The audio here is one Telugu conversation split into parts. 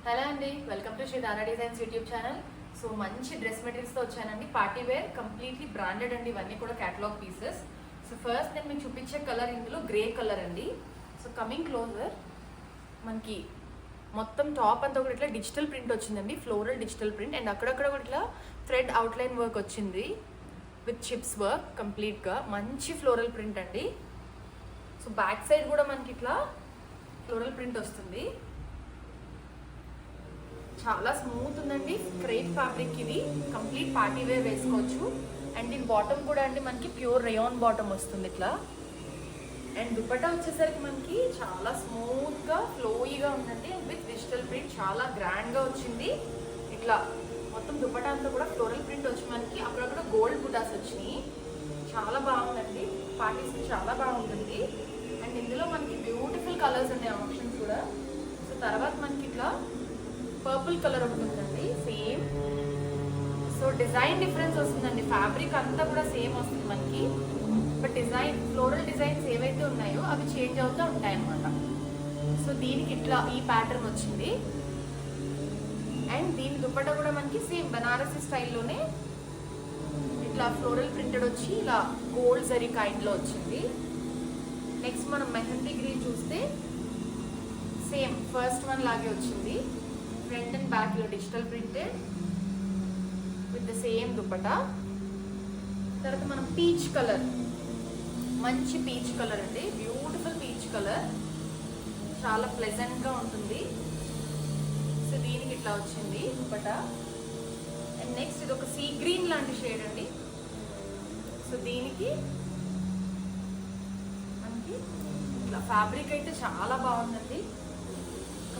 హలో అండి, welcome to Sri Dana designs YouTube channel. So మంచి డ్రెస్ మెటీరియల్స్తో వచ్చానండి. పార్టీ వేర్, కంప్లీట్లీ బ్రాండెడ్ అండి. ఇవన్నీ కూడా క్యాటలాగ్ పీసెస్. సో ఫస్ట్ నేను మీకు చూపించే కలర్ ఇందులో గ్రే కలర్ అండి. సో కమింగ్ క్లోజర్, మనకి మొత్తం టాప్ అంతా కూడా ఇట్లా డిజిటల్ ప్రింట్ వచ్చిందండి, ఫ్లోరల్ డిజిటల్ ప్రింట్. అండ్ అక్కడక్కడ కూడా ఇట్లా థ్రెడ్ అవుట్లైన్ వర్క్ వచ్చింది విత్ చిప్స్ వర్క్. కంప్లీట్గా మంచి ఫ్లోరల్ ప్రింట్ అండి. సో బ్యాక్ సైడ్ కూడా మనకి ఇట్లా ఫ్లోరల్ ప్రింట్ వస్తుంది. చాలా స్మూత్ ఉందండి, క్రేప్ ఫ్యాబ్రిక్. ఇది కంప్లీట్ పార్టీ వేర్ వేసుకోవచ్చు. అండ్ దీని బాటమ్ కూడా అండి మనకి ప్యూర్ రేయాన్ బాటమ్ వస్తుంది ఇట్లా. అండ్ దుపట్టా వచ్చేసరికి మనకి చాలా స్మూత్గా ఫ్లోయిగా ఉందండి. అండ్ విత్ డిజిటల్ ప్రింట్ చాలా గ్రాండ్గా వచ్చింది. ఇట్లా మొత్తం దుపట్టా అంతా కూడా ఫ్లోరల్ ప్రింట్ వచ్చి మనకి అక్కడక్కడ గోల్డ్ బుటాస్ వచ్చినాయి. చాలా బాగుందండి, పార్టీస్కి చాలా బాగుంటుంది. అండ్ ఇందులో మనకి బ్యూటిఫుల్ కలర్స్ ఉన్నాయి, ఆప్షన్స్ కూడా. సో తర్వాత మనకి ఇట్లా పర్పుల్ కలర్ ఒకటి ఉందండి, సేమ్. సో డిజైన్ డిఫరెన్స్ వస్తుందండి, ఫ్యాబ్రిక్ అంతా కూడా సేమ్ వస్తుంది మనకి. బట్ డిజైన్, ఫ్లోరల్ డిజైన్స్ ఏవైతే ఉన్నాయో అవి చేంజ్ అవుతూ ఉంటాయి అన్నమాట. సో దీనికి ఇట్లా ఈ ప్యాటర్న్ వచ్చింది. అండ్ దీని దుపట్టా కూడా మనకి సేమ్ బనారసి స్టైల్లోనే ఇట్లా ఫ్లోరల్ ప్రింటెడ్ వచ్చి ఇలా గోల్డ్ జరీ కైండ్లో వచ్చింది. నెక్స్ట్ మనం మెహందీ గ్రీన్ చూస్తే సేమ్ ఫస్ట్ వన్ లాగే వచ్చింది. ఫ్రంట్ అండ్ బ్యాక్ లో digital printed with the same dupatta. తర్వాత మనం పీచ్ కలర్, మంచి పీచ్ కలర్ అండి, బ్యూటిఫుల్ పీచ్ కలర్, చాలా ప్లెజెంట్గా ఉంటుంది. సో దీనికి ఇట్లా వచ్చింది దుపట్టా. అండ్ నెక్స్ట్ ఇది ఒక సీ గ్రీన్ లాంటి షేడ్ అండి. సో దీనికి మనకి ఇట్లా ఫ్యాబ్రిక్ అయితే చాలా బాగుందండి.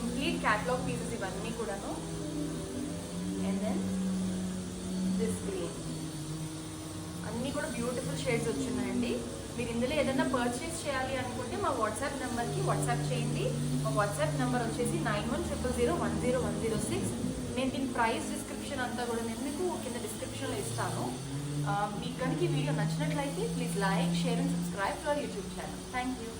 కంప్లీట్ క్యాటలాగ్ పీసెస్ ఇవన్నీ కూడాను. అండ్ దెన్ దిస్ గ్రీన్, అన్నీ కూడా బ్యూటిఫుల్ షేడ్స్ వచ్చినాయండి. మీరు ఇందులో ఏదైనా పర్చేస్ చేయాలి అనుకుంటే మా వాట్సాప్ నెంబర్కి వాట్సాప్ చేయండి. మా వాట్సాప్ నెంబర్ వచ్చేసి 9100100106. నేను దీని ప్రైస్ డిస్క్రిప్షన్ అంతా కూడా నేను మీకు కింద డిస్క్రిప్షన్లో ఇస్తాను. మీకు కనుక ఈ వీడియో నచ్చినట్లయితే please like, share and subscribe to our YouTube channel. Thank you.